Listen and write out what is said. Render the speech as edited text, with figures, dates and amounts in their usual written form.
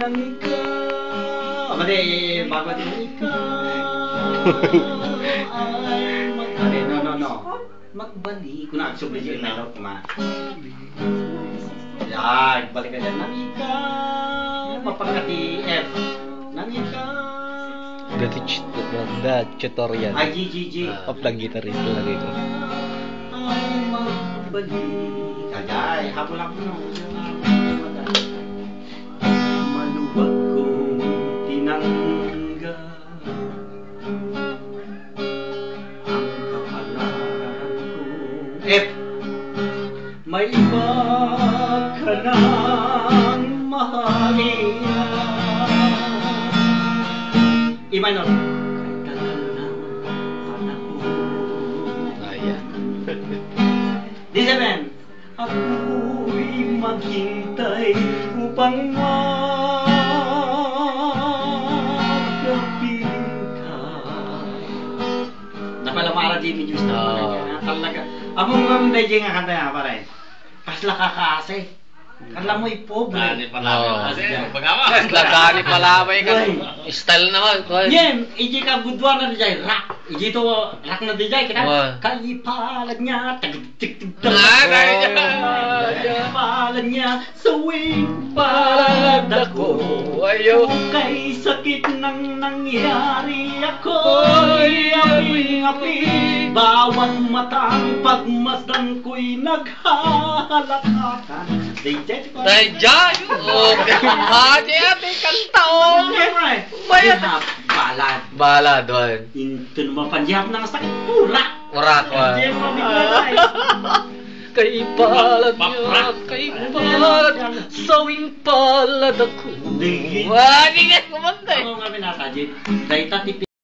ng ikaw. Mali, bago din ng ikaw. Ay, no. Magbalik. Kung nagsubli yung melot ma. Yan, balik ka dyan. Ng ikaw. Mapagkati F. Ng ikaw. The tutorial Ay, G. of the guitarist lagi ko. Ay, magbalik. Ay, habol lang mo. Maluwag kong tinanggap ang kapalaran ko. F. May iba ka ng mahalin. Imanol. Ayan. D7. Ako'y maghintay upang magkapiling ka. Napalamara Jimmy Juice na talaga. Among medyo nga kanta nga pare. Kasla kakase. Kala mo'y pobre. Dani pala kasi pagawa. Lagani pala may ka. Style naman. Yen, iji ka budwa na dijay rak. Iji to rak na dijay kita. Kalipalan niya tag-tik-tik. Kalipalan niya sawing palad ako. Kay sakit nang nangyari ako'y aping-api. Bawat matang pagmasdan ko'y naghahalakakan. Dayjay! Okay! Hadi ate kanta o! Bayad! Balad! Balad, doon. Ito naman panjihap ng sakit pura! Urak, wa! Kay palad niya, kay palad, sawing palad ako. Di! Wah, di nga kumanta eh! Ano nga binasa, Jit? Dahil